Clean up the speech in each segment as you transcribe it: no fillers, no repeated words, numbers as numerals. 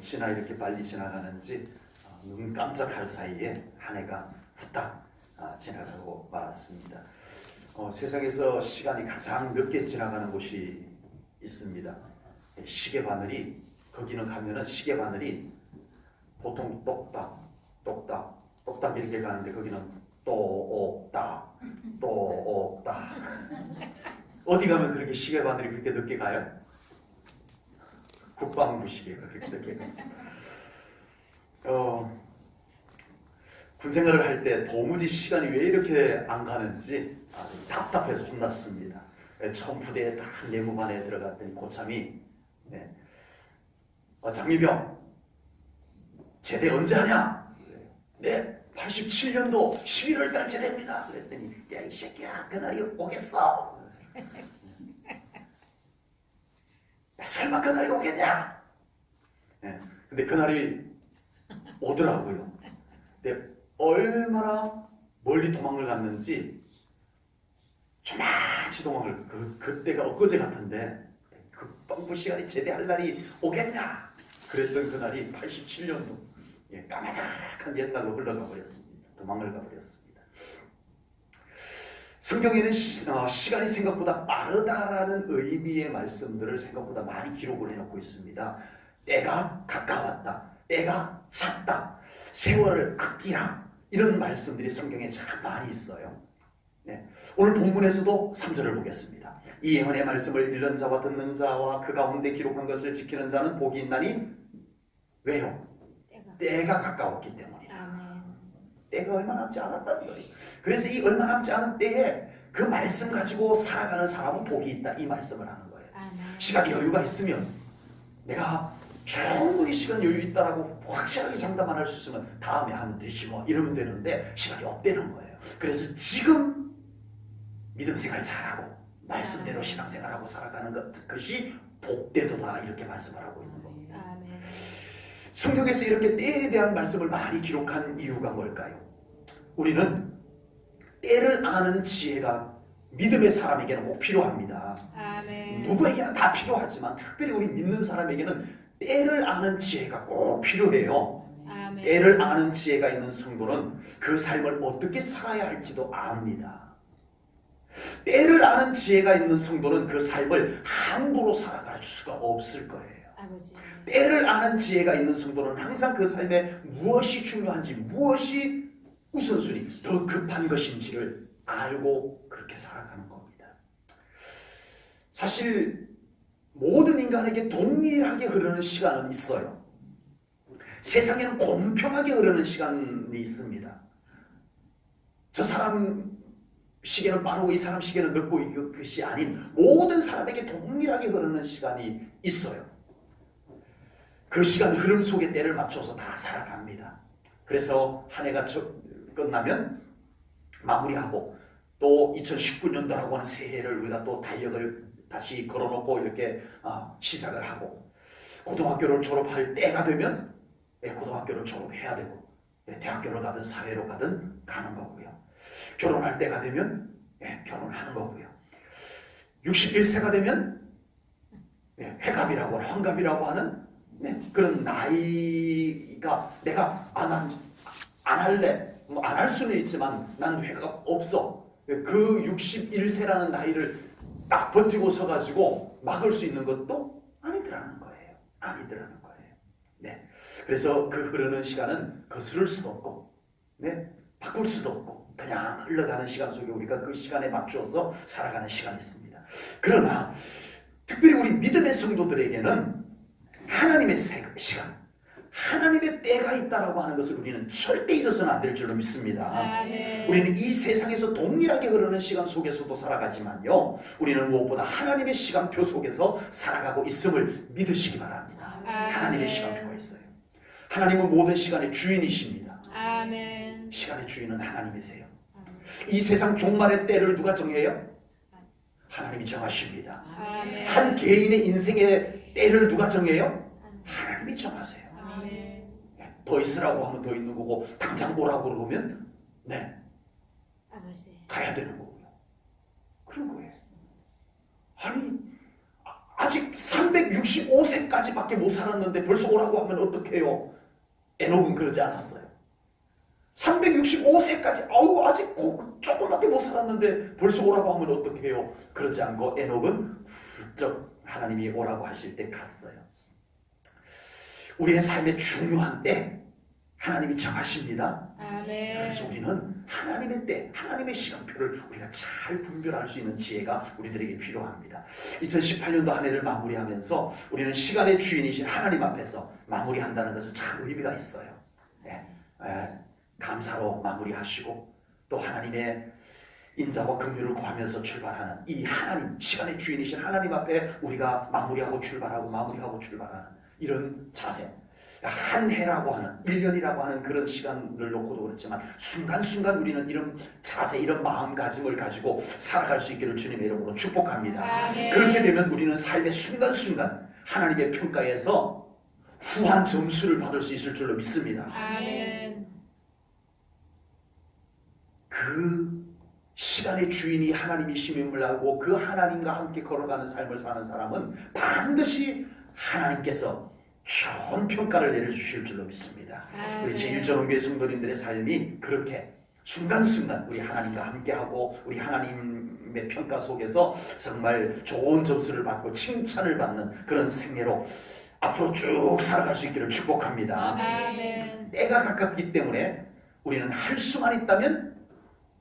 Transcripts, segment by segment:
어찌나 이렇게 빨리 지나가는지 눈 깜짝할 사이에 한 해가 후딱 지나가고 말았습니다. 세상에서 시간이 가장 늦게 지나가는 곳이 있습니다. 시계바늘이, 거기는 가면은 시계바늘이 보통 똑딱 똑딱 똑딱 이렇게 가는데 거기는 똑딱 똑딱. 어디 가면 그렇게 시계바늘이 그렇게 늦게 가요? 국방부 시계가 그렇게 늦게 가요. 군 생활을 할 때 도무지 시간이 왜 이렇게 안 가는지 답답해서 혼났습니다. 처음 부대에 딱 내무반에 들어갔더니 고참이 장미병 제대 언제 하냐? 네, 87년도 11월 달 제대입니다. 그랬더니 야, 이 새끼야, 그날이 오겠어. 설마 그날이 오겠냐? 근데 그날이 오더라고요. 근데 얼마나 멀리 도망을 갔는지 조만치 도망을, 그때가 엊그제 같은데 국방부 시간이 제대할 날이 오겠냐? 그랬던 그날이 87년도 까마득한 옛날로 흘러가 버렸습니다. 도망을 가버렸습니다. 성경에는 시간이 생각보다 빠르다라는 의미의 말씀들을 생각보다 많이 기록을 해놓고 있습니다. 때가 가까웠다, 때가 찼다, 세월을 아끼라, 이런 말씀들이 성경에 참 많이 있어요. 오늘 본문에서도 3절을 보겠습니다. 이 예언의 말씀을 읽는 자와 듣는 자와 그 가운데 기록한 것을 지키는 자는 복이 있나니 왜요? 때가 가까웠기 때문이다. 때가 얼마 남지 않았다는 거예요. 그래서 이 얼마 남지 않은 때에 그 말씀 가지고 살아가는 사람은 복이 있다, 이 말씀을 하는 거예요. 시간이 여유가 있으면, 내가 충분히 시간 여유 있다라고 확실하게 장담만 할 수 있으면 다음에 하면 되지 뭐 이러면 되는데 시간이 없다는 거예요. 그래서 지금 믿음 생활 잘하고 말씀대로 신앙생활하고 살아가는 것이 복되도다, 이렇게 말씀을 하고 있는 겁니다. 성경에서 이렇게 때에 대한 말씀을 많이 기록한 이유가 뭘까요? 우리는 때를 아는 지혜가 믿음의 사람에게는 꼭 필요합니다. 누구에게나 다 필요하지만 특별히 우리 믿는 사람에게는 때를 아는 지혜가 꼭 필요해요. 때를 아는 지혜가 있는 성도는 그 삶을 어떻게 살아야 할지도 압니다. 때를 아는 지혜가 있는 성도는 그 삶을 함부로 살아갈 수가 없을 거예요. 때를 아는 지혜가 있는 성도는 항상 그 삶에 무엇이 중요한지, 무엇이 우선순위, 더 급한 것인지를 알고 그렇게 살아가는 겁니다. 사실 모든 인간에게 동일하게 흐르는 시간은 있어요. 세상에는 공평하게 흐르는 시간이 있습니다. 저 사람 시계는 빠르고 이 사람 시계는 늦고, 이것이 아닌 모든 사람에게 동일하게 흐르는 시간이 있어요. 그 시간 흐름 속에 때를 맞춰서 다 살아갑니다. 그래서 한 해가 끝나면 마무리하고 또 2019년도라고 하는 새해를 우리가 또 달력을 다시 걸어놓고 이렇게 시작을 하고, 고등학교를 졸업할 때가 되면 고등학교를 졸업해야 되고, 대학교를 가든 사회로 가든 가는 거고요. 결혼할 때가 되면 결혼하는 거고요. 61세가 되면 회갑이라고 하는, 환갑이라고 하는 그런 나이가, 내가 안 할래, 안 할 수는 있지만 나는 회갑 없어, 그 61세라는 나이를 딱 버티고 서가지고 막을 수 있는 것도 아니더라는 거예요. 아니더라는 거예요. 그래서 그 흐르는 시간은 거스를 수도 없고, 바꿀 수도 없고, 그냥 흘러가는 시간 속에 우리가 그 시간에 맞추어서 살아가는 시간이 있습니다. 그러나 특별히 우리 믿음의 성도들에게는 하나님의 시간, 하나님의 때가 있다라고 하는 것을 우리는 절대 잊어서는 안 될 줄로 믿습니다. 우리는 이 세상에서 동일하게 흐르는 시간 속에서도 살아가지만요, 우리는 무엇보다 하나님의 시간표 속에서 살아가고 있음을 믿으시기 바랍니다. 하나님의 시간표가 있어요. 하나님은 모든 시간의 주인이십니다. 시간의 주인은 하나님이세요. 이 세상 종말의 때를 누가 정해요? 하나님이 정하십니다. 한 개인의 인생의 때를 누가 정해요? 하나님이 정하세요. 더 있으라고 하면 더 있는 거고, 당장 오라고 그러면 가야 되는 거고요. 그런 거예요. 아니 아직 365세까지밖에 못 살았는데 벌써 오라고 하면 어떡해요? 에녹은 그러지 않았어요. 365세까지 아직 조금밖에 못 살았는데 벌써 오라고 하면 어떡해요? 그러지 않고 에녹은 훌쩍 하나님이 오라고 하실 때 갔어요. 우리의 삶의 중요한 때 하나님이 정하십니다. 아멘. 그래서 우리는 하나님의 때, 하나님의 시간표를 우리가 잘 분별할 수 있는 지혜가 우리들에게 필요합니다. 2018년도 한 해를 마무리하면서 우리는 시간의 주인이신 하나님 앞에서 마무리한다는 것은 참 의미가 있어요. 감사로 마무리하시고 또 하나님의 인자와 긍휼을 구하면서 출발하는 이 하나님, 시간의 주인이신 하나님 앞에 우리가 마무리하고 출발하는 이런 자세, 한 해라고 하는 1년이라고 하는 그런 시간을 놓고도 그렇지만 순간순간 우리는 이런 자세, 이런 마음가짐을 가지고 살아갈 수 있기를 주님의 이름으로 축복합니다. 아멘. 그렇게 되면 우리는 삶의 순간순간 하나님의 평가에서 후한 점수를 받을 수 있을 줄로 믿습니다. 아멘. 그 시간의 주인이 하나님이심을 알고 그 하나님과 함께 걸어가는 삶을 사는 사람은 반드시 하나님께서 좋은 평가를 내려주실 줄로 믿습니다. 우리 제1전원교회 성도님들의 삶이 그렇게 순간순간 우리 하나님과 함께하고 우리 하나님의 평가 속에서 정말 좋은 점수를 받고 칭찬을 받는 그런 생애로 앞으로 쭉 살아갈 수 있기를 축복합니다. 아멘. 때가 가깝기 때문에 우리는 할 수만 있다면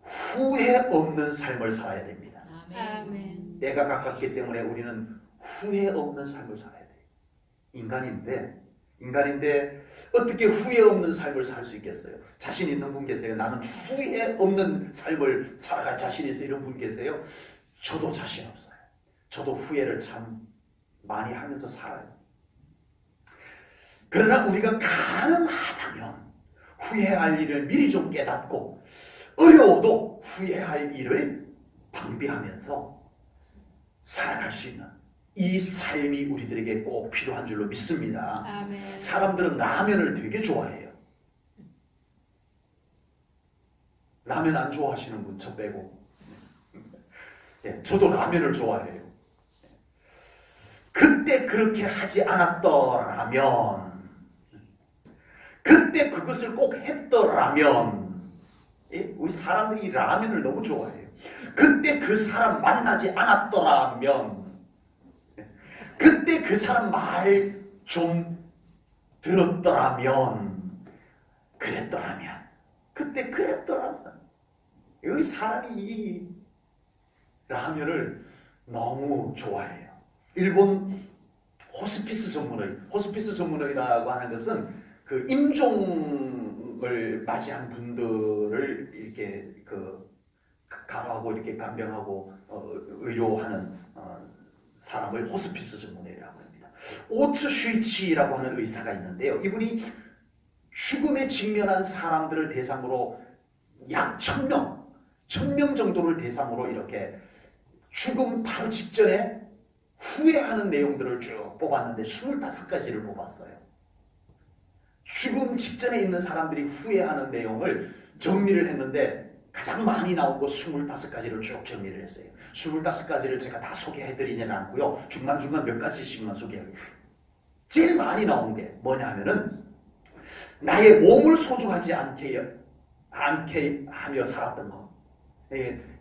후회 없는 삶을 살아야 됩니다. 아멘. 때가 가깝기 때문에 우리는 후회 없는 삶을 살아야 돼요. 인간인데 어떻게 후회 없는 삶을 살 수 있겠어요? 자신 있는 분 계세요? 나는 후회 없는 삶을 살아갈 자신이 있어요? 이런 분 계세요? 저도 자신 없어요. 저도 후회를 참 많이 하면서 살아요. 그러나 우리가 가능하다면 후회할 일을 미리 좀 깨닫고 어려워도 후회할 일을 방비하면서 살아갈 수 있는 이 삶이 우리들에게 꼭 필요한 줄로 믿습니다. 아멘. 사람들은 라면을 되게 좋아해요. 라면 안 좋아하시는 분 저 빼고. 저도 라면을 좋아해요. 그때 그렇게 하지 않았더라면, 그때 그것을 꼭 했더라면, 우리 사람들이 라면을 너무 좋아해요. 그때 그 사람 만나지 않았더라면, 그때 그 사람 말 좀 들었더라면, 그때 그랬더라면, 이 사람이 이 라면을 너무 좋아해요. 일본 호스피스 전문의라고 하는 것은 그 임종을 맞이한 분들을 이렇게 간호하고 이렇게 간병하고 의료하는 사람을 호스피스 전문의라고 합니다. 오츠 슈이치라고 하는 의사가 있는데요. 이분이 죽음에 직면한 사람들을 대상으로 약 1000명 정도를 대상으로 이렇게 죽음 바로 직전에 후회하는 내용들을 쭉 뽑았는데 25가지를 뽑았어요. 죽음 직전에 있는 사람들이 후회하는 내용을 정리를 했는데 가장 많이 나온 거 25가지를 쭉 정리를 했어요. 25가지를 제가 다 소개해드리지는 않고요. 중간중간 몇 가지씩만 소개해요. 제일 많이 나온 게 뭐냐 하면은 나의 몸을 소중하지 않게 하며 살았던 거.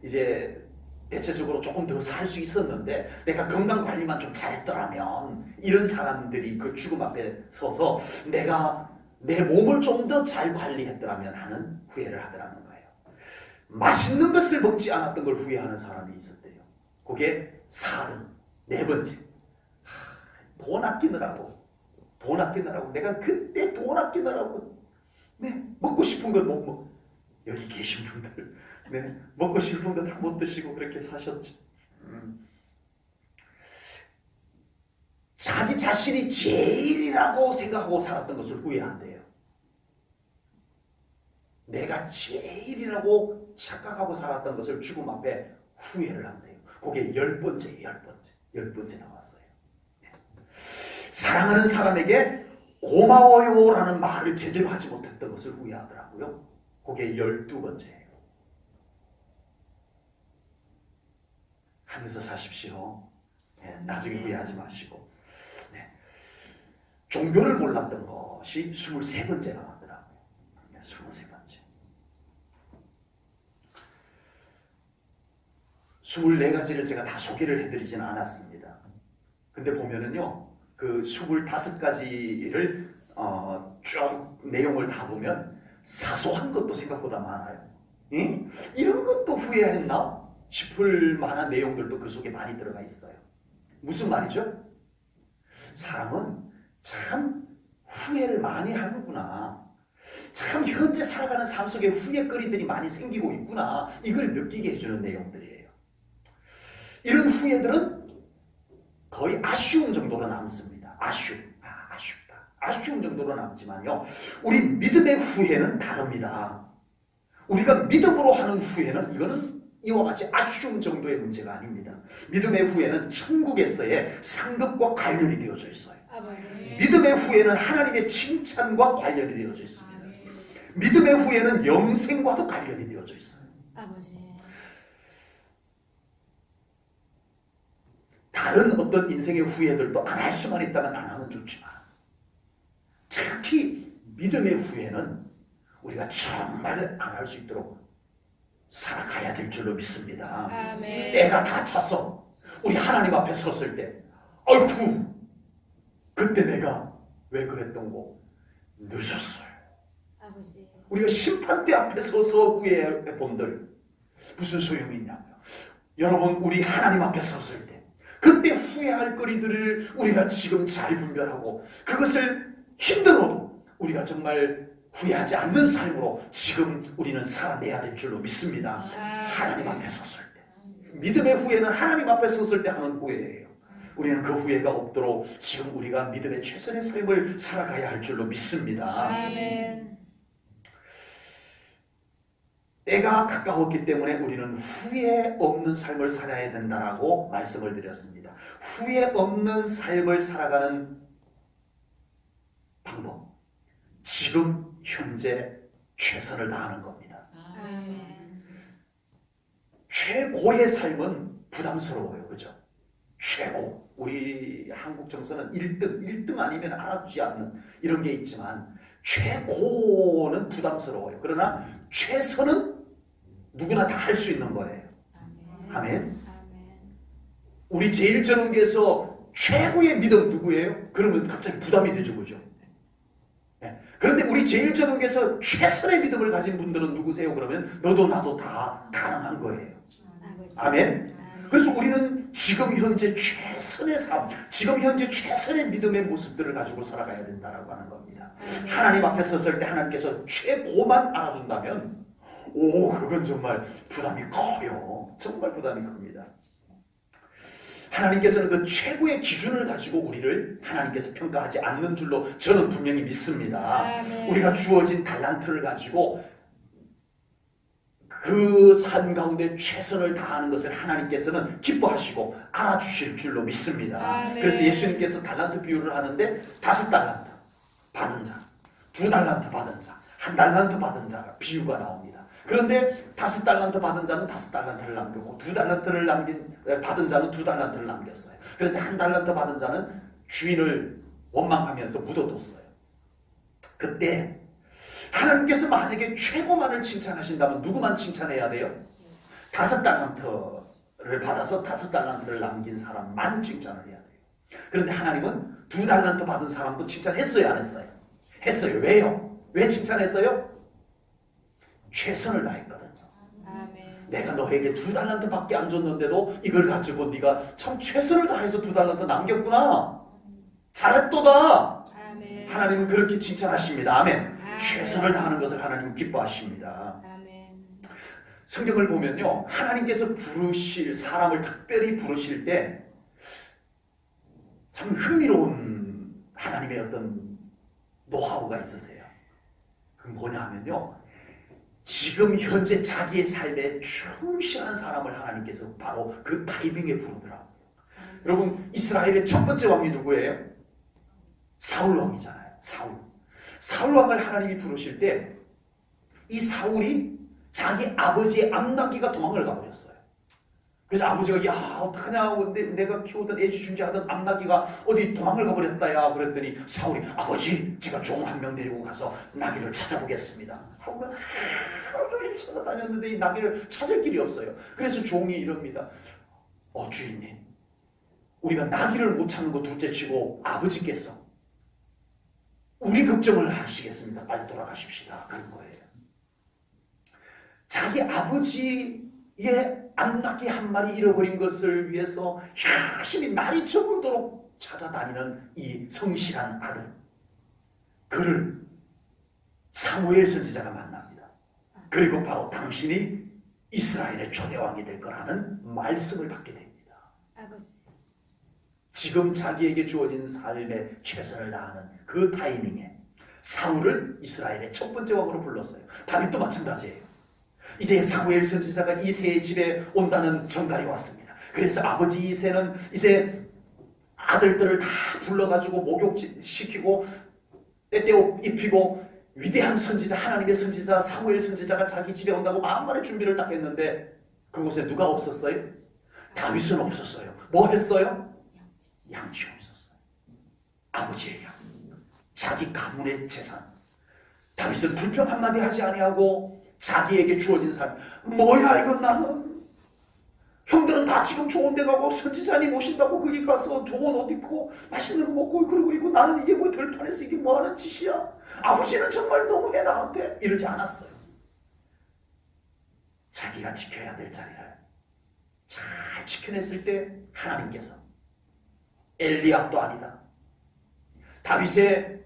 이제 대체적으로 조금 더 살 수 있었는데 내가 건강관리만 좀 잘했더라면, 이런 사람들이 그 죽음 앞에 서서 내가 내 몸을 좀 더 잘 관리했더라면 하는 후회를 하더라는 거예요. 맛있는 것을 먹지 않았던 걸 후회하는 사람이 있었대요. 그게 4등, 4번째. 돈 아끼느라고 내가 그때 돈 아끼느라고 먹고 싶은 건 못 먹. 여기 계신 분들 먹고 싶은 거 다 못 드시고 그렇게 사셨죠. 자기 자신이 제일이라고 생각하고 살았던 것을 후회한대요. 내가 제일이라고 착각하고 살았던 것을 죽음 앞에 후회를 한대요. 그게 10번째 나왔어요. 사랑하는 사람에게 고마워요라는 말을 제대로 하지 못했던 것을 후회하더라고요. 그게 12번째예요. 하면서 사십시오. 나중에 후회하지 마시고. 네. 종교를 몰랐던 것이 23번째가 나더라고요. 23번째. 24가지를 제가 다 소개를 해드리지는 않았습니다. 근데 보면은요, 그 25가지를 쭉 내용을 다 보면 사소한 것도 생각보다 많아요. 응? 이런 것도 후회했나 싶을 만한 내용들도 그 속에 많이 들어가 있어요. 무슨 말이죠? 사람은 참 후회를 많이 하는구나. 참 현재 살아가는 삶 속에 후회거리들이 많이 생기고 있구나. 이걸 느끼게 해주는 내용들이에요. 이런 후회들은 거의 아쉬움 정도로 남습니다. 아쉽다. 아쉬움 정도로 남지만요. 우리 믿음의 후회는 다릅니다. 우리가 믿음으로 하는 후회는 이거는 이와 같이 아쉬움 정도의 문제가 아닙니다. 믿음의 후회는 천국에서의 상급과 관련이 되어져 있어요. 아버지. 믿음의 후회는 하나님의 칭찬과 관련이 되어져 있습니다. 믿음의 후회는 영생과도 관련이 되어져 있어요. 아버지. 다른 어떤 인생의 후회들도 안 할 수만 있다면 안 하면 좋지만 특히 믿음의 후회는 우리가 정말 안 할 수 있도록 살아가야 될 줄로 믿습니다. 아멘. 때가 다 찼어. 우리 하나님 앞에 섰을 때 아이쿠 그때 내가 왜 그랬던 거 늦었어요. 아버지. 우리가 심판대 앞에 서서 후회해 본들 무슨 소용이 있냐고요. 여러분 우리 하나님 앞에 섰을 때 그때 후회할 거리들을 우리가 지금 잘 분별하고 그것을 힘들어도 우리가 정말 후회하지 않는 삶으로 지금 우리는 살아내야 될 줄로 믿습니다. 하나님 앞에 섰을 때. 믿음의 후회는 하나님 앞에 섰을 때 하는 후회예요. 우리는 그 후회가 없도록 지금 우리가 믿음의 최선의 삶을 살아가야 할 줄로 믿습니다. 아멘. 때가 가까웠기 때문에 우리는 후회 없는 삶을 살아야 된다라고 말씀을 드렸습니다. 후회 없는 삶을 살아가는 방법. 지금 현재 최선을 다하는 겁니다. 아멘. 최고의 삶은 부담스러워요. 그죠? 최고. 우리 한국 정서는 1등 아니면 알아주지 않는 이런 게 있지만 최고는 부담스러워요. 그러나 최선은 누구나 다 할 수 있는 거예요. 아멘. 아멘. 우리 제일전원기에서 최고의 믿음 누구예요? 그러면 갑자기 부담이 되죠. 그죠? 네. 그런데 우리 제일전원기에서 최선의 믿음을 가진 분들은 누구세요? 그러면 너도 나도 다 가능한 거예요. 아버지. 아멘. 그래서 우리는 지금 현재 최선의 삶, 지금 현재 최선의 믿음의 모습들을 가지고 살아가야 된다라고 하는 겁니다. 하나님 앞에 섰을 때 하나님께서 최고만 알아준다면 그건 정말 부담이 커요. 정말 부담이 큽니다. 하나님께서는 그 최고의 기준을 가지고 우리를 하나님께서 평가하지 않는 줄로 저는 분명히 믿습니다. 아멘. 우리가 주어진 달란트를 가지고 그 삶 가운데 최선을 다하는 것을 하나님께서는 기뻐하시고 알아주실 줄로 믿습니다. 아멘. 그래서 예수님께서 달란트 비유를 하는데 5달란트 받은 자, 2달란트 받은 자, 1달란트 받은 자가 비유가 나옵니다. 그런데 5달란트 받은 자는 5달란트를 남겼고 2달란트를 받은 자는 2달란트를 남겼어요. 그런데 1달란트 받은 자는 주인을 원망하면서 묻어뒀어요. 그때 하나님께서 만약에 최고만을 칭찬하신다면 누구만 칭찬해야 돼요? 5달란트를 받아서 5달란트를 남긴 사람만 칭찬을 해야 돼요. 그런데 하나님은 2달란트 받은 사람도 칭찬했어요? 안 했어요? 했어요. 왜요? 왜 칭찬했어요? 최선을 다했거든요. 아멘. 내가 너에게 2달란트밖에 안 줬는데도 이걸 가지고 네가 참 최선을 다해서 2달란트 남겼구나. 잘했도다. 아멘. 하나님은 그렇게 칭찬하십니다. 아멘. 아멘. 최선을 다하는 것을 하나님은 기뻐하십니다. 아멘. 성경을 보면요, 하나님께서 사람을 특별히 부르실 때 참 흥미로운 하나님의 어떤 노하우가 있으세요. 그 뭐냐 하면요, 지금 현재 자기의 삶에 충실한 사람을 하나님께서 바로 그 타이밍에 부르더라고요. 여러분, 이스라엘의 첫 번째 왕이 누구예요? 사울 왕이잖아요. 사울 왕을 하나님이 부르실 때 이 사울이 자기 아버지의 암나기가 도망을 가버렸어요. 그래서 아버지가 야 어떡하냐 내가 키우던 애지중지하던 암나귀가 어디 도망을 가버렸다 야 그랬더니 사울이 아버지 제가 종 한 명 데리고 가서 나귀를 찾아보겠습니다 하고 하루 종일 찾아다녔는데 이 나귀를 찾을 길이 없어요. 그래서 종이 이럽니다. 주인님 우리가 나귀를 못 찾는 거 둘째치고 아버지께서 우리 걱정을 하시겠습니다. 빨리 돌아가십시다. 그런 거예요. 자기 아버지의 암나귀 한 마리 잃어버린 것을 위해서 열심히 날이 저물도록 찾아다니는 이 성실한 아들, 그를 사무엘 선지자가 만납니다. 그리고 바로 당신이 이스라엘의 초대왕이 될 거라는 말씀을 받게 됩니다. 아버지. 지금 자기에게 주어진 삶에 최선을 다하는 그 타이밍에 사울을 이스라엘의 첫 번째 왕으로 불렀어요. 다윗도 마찬가지예요. 이제 사무엘 선지자가 이새의 집에 온다는 전달이 왔습니다. 그래서 아버지 이새는 이제 아들들을 다 불러가지고 목욕시키고 때때옷 입히고 위대한 선지자 하나님의 선지자 사무엘 선지자가 자기 집에 온다고 만반의 준비를 딱 했는데 그곳에 누가 없었어요? 다윗은 없었어요. 뭐 했어요? 양치고 있었어요. 아버지의 양, 자기 가문의 재산. 다윗은 불평 한마디 하지 아니하고 자기에게 주어진 삶, 뭐야 이건 나는 형들은 다 지금 좋은 데 가고 선지자님 오신다고 거기 가서 좋은 옷 입고 맛있는 거 먹고 그러고 있고 나는 이게 뭐 들판에서 이게 뭐하는 짓이야. 아버지는 정말 너무해 나한테. 이러지 않았어요. 자기가 지켜야 될 자리를 잘 지켜냈을 때 하나님께서 엘리압도 아니다, 다윗의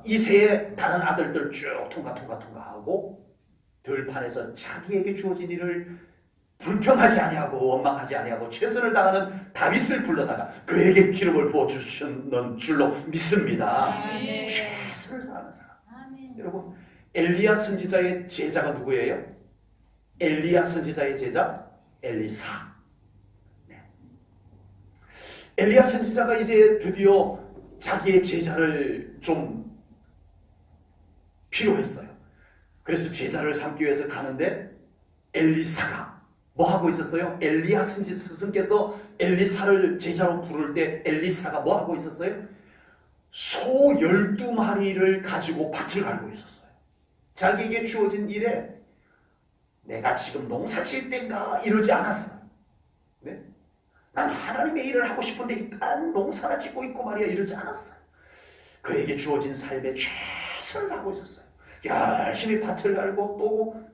이새의 다른 아들들 쭉 통과하고 들판에서 자기에게 주어진 일을 불평하지 아니하고 원망하지 아니하고 최선을 다하는 다윗을 불러다가 그에게 기름을 부어주시는 줄로 믿습니다. 아멘. 최선을 다하는 사람. 아멘. 여러분, 엘리야 선지자의 제자가 누구예요? 엘리야 선지자의 제자 엘리사. 네. 엘리야 선지자가 이제 드디어 자기의 제자를 좀 필요했어요. 그래서 제자를 삼기 위해서 가는데 엘리사가 뭐 하고 있었어요? 엘리야 스승께서 엘리사를 제자로 부를 때 엘리사가 뭐 하고 있었어요? 소 12마리를 가지고 밭을 갈고 있었어요. 자기에게 주어진 일에 내가 지금 농사 질 땐가 이러지 않았어요. 네? 난 하나님의 일을 하고 싶은데 일단 농사나 짓고 있고 말이야 이러지 않았어요. 그에게 주어진 삶에 최선을 다하고 있었어요. 열심히 밭을 갈고 또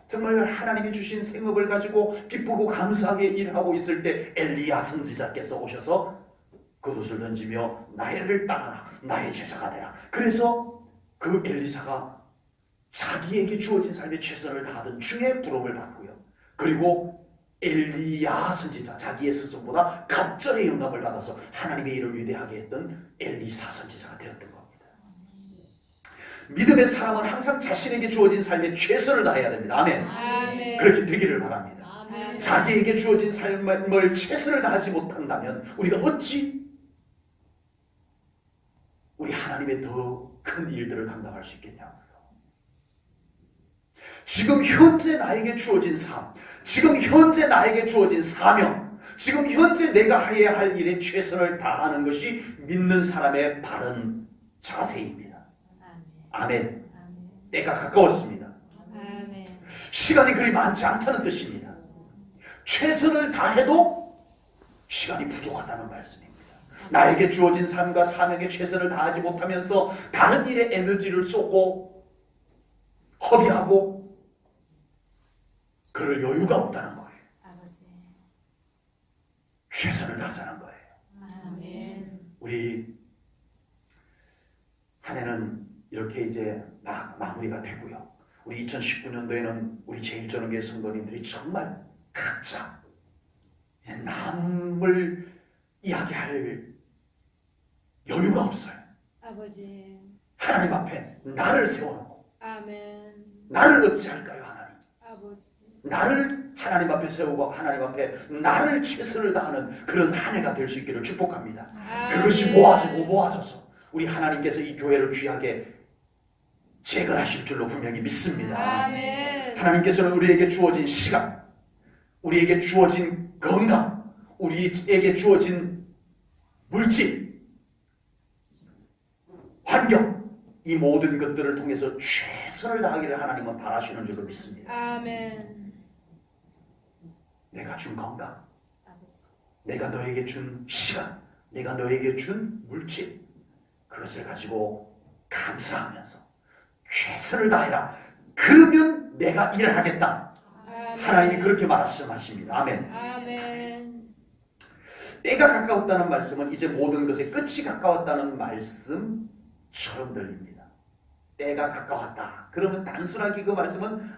정말 하나님이 주신 생업을 가지고 기쁘고 감사하게 일하고 있을 때 엘리야 선지자께서 오셔서 겉옷을 던지며 나를 따라라, 나의 제자가 되라. 그래서 그 엘리사가 자기에게 주어진 삶에 최선을 다하던 중에 부름을 받고요. 그리고 엘리야 선지자, 자기의 스승보다 갑절의 영감을 받아서 하나님의 일을 위대하게 했던 엘리사 선지자가 되었던 겁니다. 믿음의 사람은 항상 자신에게 주어진 삶에 최선을 다해야 됩니다. 아멘. 아멘. 그렇게 되기를 바랍니다. 아멘. 자기에게 주어진 삶을 최선을 다하지 못한다면 우리가 어찌 우리 하나님의 더 큰 일들을 감당할 수 있겠냐고요. 지금 현재 나에게 주어진 삶, 지금 현재 나에게 주어진 사명, 지금 현재 내가 해야 할 일에 최선을 다하는 것이 믿는 사람의 바른 자세입니다. 아멘. 때가 가까웠습니다. 아멘. 시간이 그리 많지 않다는 뜻입니다. 최선을 다해도 시간이 부족하다는 말씀입니다. 나에게 주어진 삶과 사명에 최선을 다하지 못하면서 다른 일에 에너지를 쏟고 허비하고 그럴 여유가 없다는 거예요. 아버지. 최선을 다하자는 거예요. 아멘. 우리 한 해는 이렇게 이제 마무리가 되고요. 우리 2019년도에는 우리 제1전후교회 성도님들이 정말 각자 이제 남을 이야기할 여유가 없어요. 아버지. 하나님 앞에 나를 세워놓고 아멘. 나를 어찌할까요 하나님? 아버지. 나를 하나님 앞에 세우고 하나님 앞에 나를 최선을 다하는 그런 한 해가 될 수 있기를 축복합니다. 그것이 모아져서 우리 하나님께서 이 교회를 귀하게 재건하실 줄로 분명히 믿습니다. 아멘. 하나님께서는 우리에게 주어진 시간, 우리에게 주어진 건강, 우리에게 주어진 물질, 환경, 이 모든 것들을 통해서 최선을 다하기를 하나님은 바라시는 줄로 믿습니다. 아멘. 내가 준 건강, 아버지. 내가 너에게 준 시간, 내가 너에게 준 물질, 그것을 가지고 감사하면서 최선을 다해라. 그러면 내가 일을 하겠다. 아멘. 하나님이 그렇게 말씀하십니다. 아멘. 아멘. 때가 가까웠다는 말씀은 이제 모든 것의 끝이 가까웠다는 말씀처럼 들립니다. 때가 가까웠다. 그러면 단순하게 그 말씀은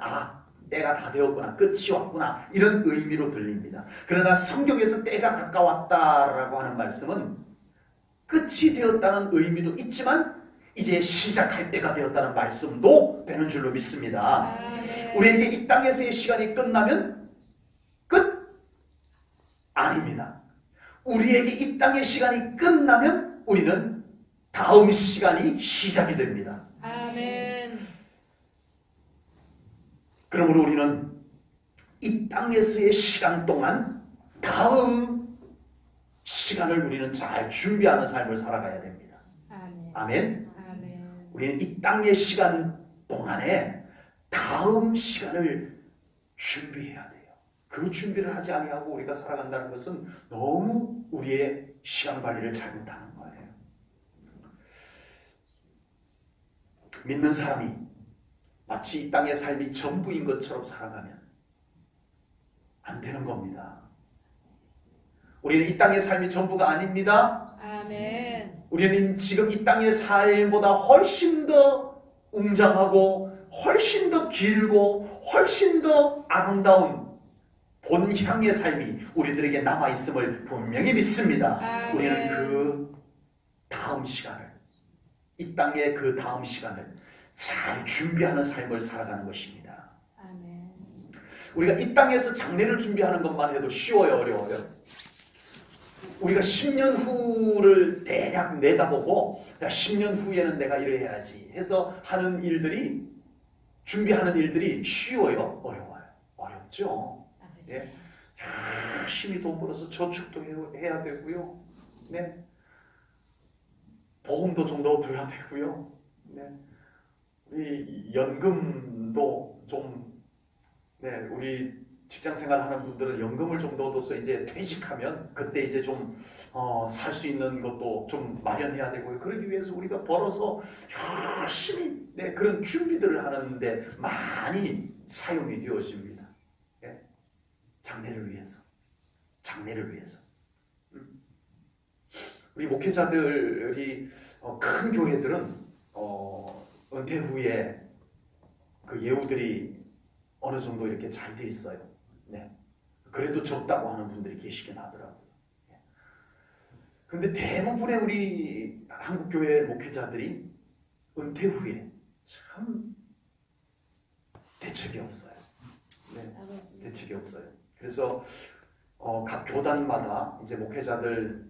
때가 다 되었구나, 끝이 왔구나, 이런 의미로 들립니다. 그러나 성경에서 때가 가까웠다라고 하는 말씀은 끝이 되었다는 의미도 있지만 이제 시작할 때가 되었다는 말씀도 되는 줄로 믿습니다. 아멘. 우리에게 이 땅에서의 시간이 끝나면 끝? 아닙니다. 우리에게 이 땅의 시간이 끝나면 우리는 다음 시간이 시작이 됩니다. 아멘. 그러므로 우리는 이 땅에서의 시간 동안 다음 시간을 우리는 잘 준비하는 삶을 살아가야 됩니다. 아멘. 아멘. 아멘. 우리는 이 땅의 시간 동안에 다음 시간을 준비해야 돼요. 그 준비를 하지 아니하고 우리가 살아간다는 것은 너무 우리의 시간 관리를 잘못하는 거예요. 믿는 사람이 마치 이 땅의 삶이 전부인 것처럼 살아가면 안 되는 겁니다. 우리는 이 땅의 삶이 전부가 아닙니다. 아멘. 우리는 지금 이 땅의 삶보다 훨씬 더 웅장하고 훨씬 더 길고 훨씬 더 아름다운 본향의 삶이 우리들에게 남아있음을 분명히 믿습니다. 아멘. 우리는 그 다음 시간을, 이 땅의 그 다음 시간을 잘 준비하는 삶을 살아가는 것입니다. 아멘. 우리가 이 땅에서 장래를 준비하는 것만 해도 쉬워요, 어려워요? 우리가 10년 후를 대략 내다보고 10년 후에는 내가 이래 해야지 해서 하는 일들이, 준비하는 일들이 쉬워요, 어려워요? 어렵죠. 아버지. 예. 열심히 돈 벌어서 저축도 해야 되고요. 네. 보험도 좀 넣어둬야 되고요. 네. 우리 연금도 좀, 네, 우리 직장 생활하는 분들은 연금을 좀 넣어둬서 이제 퇴직하면 그때 이제 좀 살 수 있는 것도 좀 마련해야 되고요. 그러기 위해서 우리가 벌어서 열심히 그런 준비들을 하는데 많이 사용이 되어집니다. 예? 장래를 위해서, 장래를 위해서. 우리 목회자들이 큰 교회들은 은퇴 후에 그 예우들이 어느 정도 이렇게 잘 돼 있어요. 네. 그래도 적다고 하는 분들이 계시긴 하더라고요. 그런데 대부분의 우리 한국교회 목회자들이 은퇴 후에 참 대책이 없어요. 네. 아버지. 대책이 없어요. 그래서 각 교단마다 이제 목회자들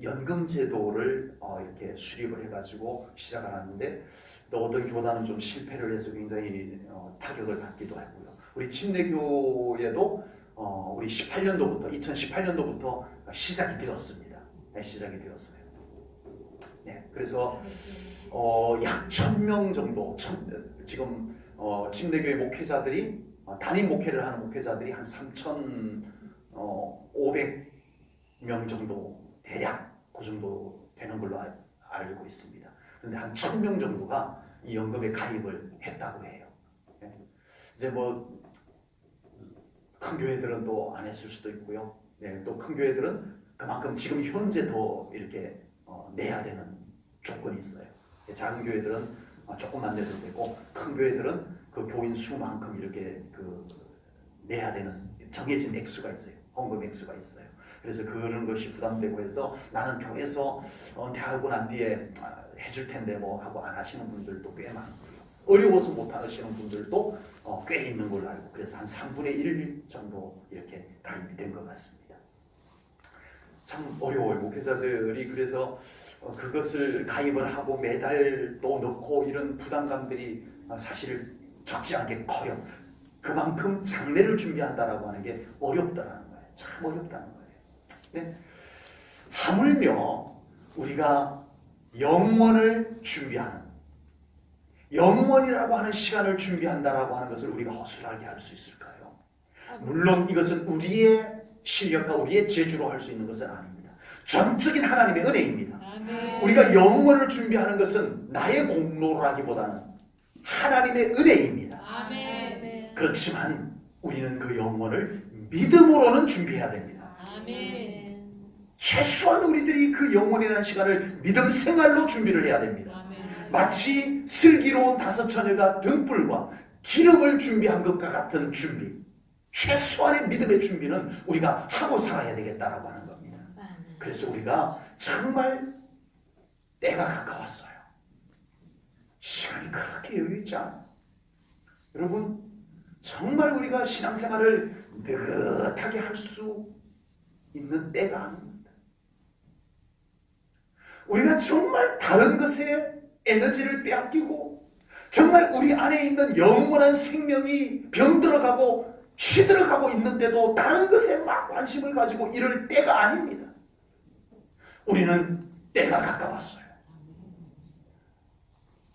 연금 제도를 이렇게 수립을 해가지고 시작을 하는데 또 어떤 교단은 좀 실패를 해서 굉장히 타격을 받기도 하고요. 우리 침례교에도 우리 2018년도부터 시작이 되었습니다. 네, 시작이 되었어요. 네, 그래서 아버지. 약 1,000명 정도 지금 침례교회 목회자들이 담임 목회를 하는 목회자들이 한 3,500명 정도 대략 그 정도 되는 걸로 알고 있습니다. 그런데 한 1,000명 정도가 이 연금에 가입을 했다고 해요. 네. 이제 뭐 큰 교회들은 또 안 했을 수도 있고요. 네, 또 큰 교회들은 그만큼 지금 현재 더 이렇게 내야 되는 조건이 있어요. 작은 교회들은 조금만 내도 되고 큰 교회들은 그 교인 수만큼 이렇게 내야 되는 정해진 액수가 있어요. 헌금 액수가 있어요. 그래서 그런 것이 부담되고 해서 나는 교회에서 은퇴하고 난 뒤에 해줄 텐데 뭐 하고 안 하시는 분들도 꽤 많고요. 어려워서 못 하시는 분들도 꽤 있는 걸로 알고, 그래서 한 3분의 1 정도 이렇게 가입이 된 것 같습니다. 참 어려워요. 목회자들이 그래서 그것을 가입을 하고 매달 또 넣고 이런 부담감들이 사실 적지 않게 커요. 그만큼 장래를 준비한다라고 하는 게 어렵다라는 거예요. 참 어렵다는 거예요. 네? 하물며 우리가 영원을 준비하는, 영원이라고 하는 시간을 준비한다라고 하는 것을 우리가 허술하게 할 수 있을까요? 물론 이것은 우리의 실력과 우리의 재주로 할 수 있는 것은 아닙니다. 전적인 하나님의 은혜입니다. 아멘. 우리가 영원을 준비하는 것은 나의 공로라기보다는 하나님의 은혜입니다. 아멘. 그렇지만 우리는 그 영원을 믿음으로는 준비해야 됩니다. 아멘. 최소한 우리들이 그 영원이라는 시간을 믿음 생활로 준비를 해야 됩니다. 아멘. 마치 슬기로운 다섯 처녀가 등불과 기름을 준비한 것과 같은 준비, 최소한의 믿음의 준비는 우리가 하고 살아야 되겠다라고 하는 겁니다. 그래서 우리가 정말 때가 가까웠어요. 시간이 그렇게 여유있지 않아요. 여러분, 정말 우리가 신앙생활을 느긋하게 할 수 있는 때가 아닙니다. 우리가 정말 다른 것에 에너지를 빼앗기고 정말 우리 안에 있는 영원한 생명이 병들어가고 시들어가고 있는데도 다른 것에 막 관심을 가지고 이럴 때가 아닙니다. 우리는 때가 가까웠어요.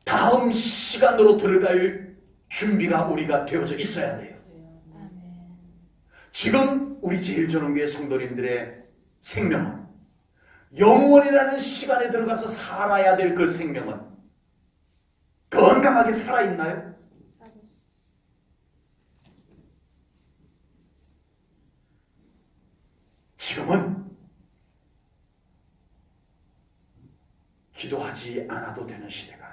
다음 시간으로 들어갈 준비가 우리가 되어져 있어야 돼요. 지금 우리 제일전원교회 성도님들의 생명은, 영원이라는 시간에 들어가서 살아야 될 그 생명은 건강하게 살아있나요? 지금은 기도하지 않아도 되는 시대가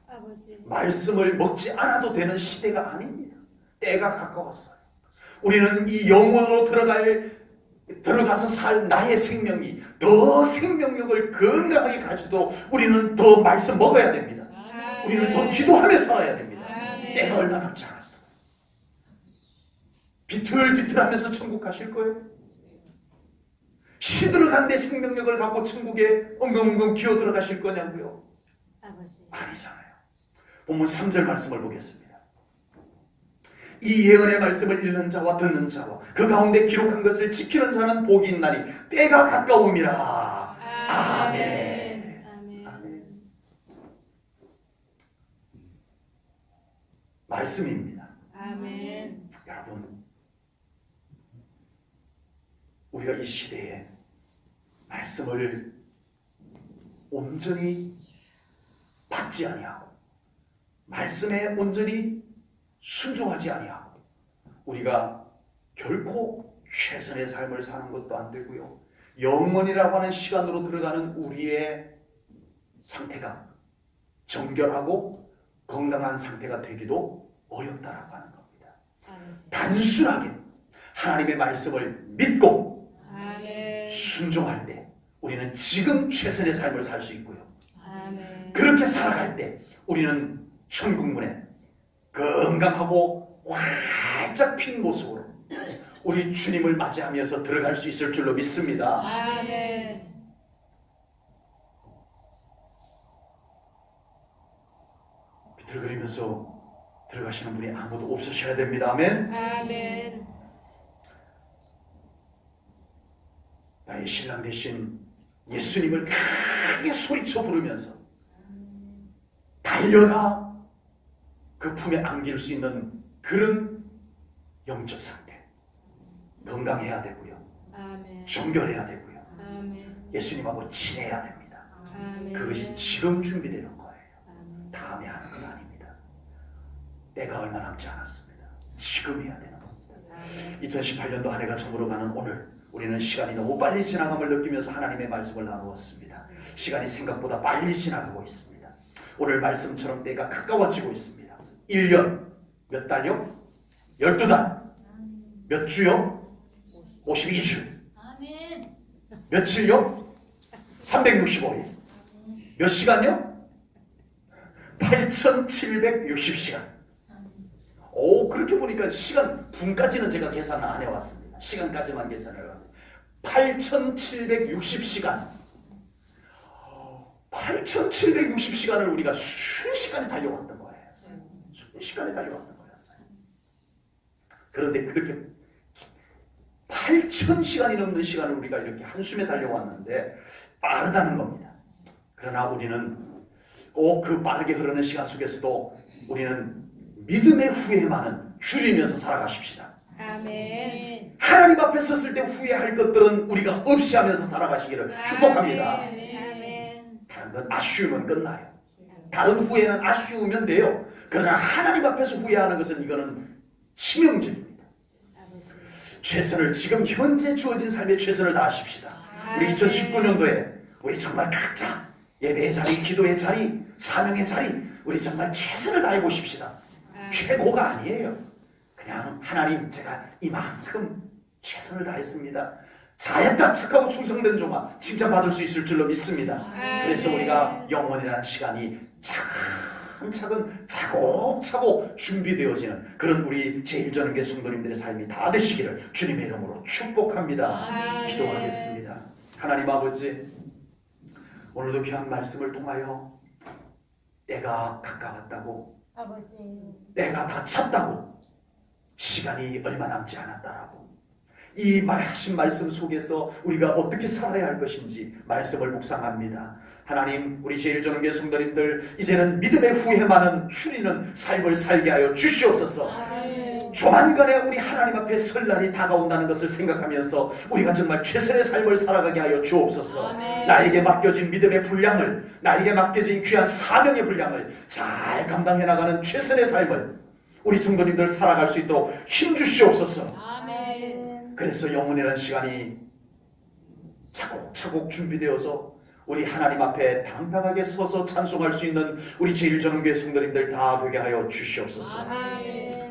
아닙니다. 말씀을 먹지 않아도 되는 시대가 아닙니다. 때가 가까웠어요. 우리는 이 영혼으로 들어가서 살 나의 생명이 더 생명력을 건강하게 가지도록 우리는 더 말씀 먹어야 됩니다. 우리는 더 기도하며 살아야 됩니다. 때가 얼마 남지 않았어요. 비틀비틀하면서 천국 가실 거예요? 시들어간 데 생명력을 갖고 천국에 엉금엉금 기어 들어가실 거냐고요? 아니잖아요. 본문 3절 말씀을 보겠습니다. 이 예언의 말씀을 읽는 자와 듣는 자와 그 가운데 기록한 것을 지키는 자는 복이 있나니 때가 가까움이라. 아멘. 아멘. 말씀입니다. 아멘. 여러분, 우리가 이 시대에 말씀을 온전히 받지 아니하고 말씀에 온전히 순종하지 아니하고 우리가 결코 최선의 삶을 사는 것도 안 되고요. 영원이라고 하는 시간으로 들어가는 우리의 상태가 정결하고 건강한 상태가 되기도 어렵다라고 하는 겁니다. 단순하게 하나님의 말씀을 믿고 순종할 때 우리는 지금 최선의 삶을 살 수 있고요. 그렇게 살아갈 때 우리는 천국문에 건강하고 활짝 핀 모습으로 우리 주님을 맞이하면서 들어갈 수 있을 줄로 믿습니다. 아멘. 비틀거리면서 들어가시는 분이 아무도 없으셔야 됩니다. 아멘. 아멘. 나의 신랑 되신 예수님을 크게 소리쳐 부르면서 달려가 그 품에 안길 수 있는 그런 영적 상태, 건강해야 되고요. 아멘. 정결해야 되고요. 아멘. 예수님하고 친해야 됩니다. 아멘. 그것이 지금 준비되는 거예요. 아멘. 다음에 하는 건 아닙니다. 때가 얼마 남지 않았습니다. 지금 해야 되는 겁니다. 아멘. 2018년도 한 해가 저물어가는 오늘 우리는 시간이 너무 빨리 지나감을 느끼면서 하나님의 말씀을 나누었습니다. 시간이 생각보다 빨리 지나가고 있습니다. 오늘 말씀처럼 때가 가까워지고 있습니다. 1년 몇 달요? 12달. 몇 주요? 52주. 며칠요? 365일. 몇 시간요? 8760시간. 오, 그렇게 보니까 시간 분까지는 제가 계산을 안 해왔습니다. 시간까지만 계산을 해왔는데 8760시간. 8760시간을 우리가 순식간에 달려왔던 거예요. 순식간에 달려왔던 거였어요. 그런데 그렇게 8,000시간이 넘는 시간을 우리가 이렇게 한숨에 달려왔는데 빠르다는 겁니다. 그러나 우리는 꼭 그 빠르게 흐르는 시간 속에서도 우리는 믿음의 후회만은 줄이면서 살아가십시다. 아멘. 하나님 앞에 섰을 때 후회할 것들은 우리가 없이 하면서 살아가시기를 축복합니다. 아멘. 다른 건 아쉬우면 끝나요. 다른 후회는 아쉬우면 돼요. 그러나 하나님 앞에서 후회하는 것은 이거는 치명적입니다. 아버지. 최선을 지금 현재 주어진 삶에 최선을 다하십시다. 우리 2019년도에 우리 정말 각자 예배의 자리, 기도의 자리, 사명의 자리 우리 정말 최선을 다해 보십시다. 최고가 아니에요. 그냥 하나님 제가 이만큼 최선을 다했습니다. 잘했다 착하고 충성된 종아 칭찬받을 수 있을 줄로 믿습니다. 그래서 우리가 영원이라는 시간이 차근차근 차곡차곡 준비되어지는 그런 우리 제1전원교회 성도님들의 삶이 다 되시기를 주님의 이름으로 축복합니다. 기도하겠습니다. 하나님 아버지, 오늘도 귀한 말씀을 통하여 때가 가까웠다고, 아버지, 때가 다 찼다고, 시간이 얼마 남지 않았다라고, 이 말하신 말씀 속에서 우리가 어떻게 살아야 할 것인지 말씀을 묵상합니다. 하나님, 우리 제1전원교회 성도님들 이제는 믿음의 후회만은 줄이는 삶을 살게 하여 주시옵소서. 조만간에 우리 하나님 앞에 설날이 다가온다는 것을 생각하면서 우리가 정말 최선의 삶을 살아가게 하여 주옵소서. 나에게 맡겨진 믿음의 분량을, 나에게 맡겨진 귀한 사명의 분량을 잘 감당해 나가는 최선의 삶을 우리 성도님들 살아갈 수 있도록 힘 주시옵소서. 그래서 영혼이라는 시간이 차곡차곡 준비되어서 우리 하나님 앞에 당당하게 서서 찬송할 수 있는 우리 제1전원교회 성도님들 다 되게 하여 주시옵소서.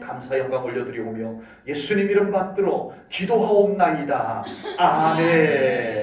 감사 영광 올려드리오며 예수님 이름 받들어 기도하옵나이다. 아멘.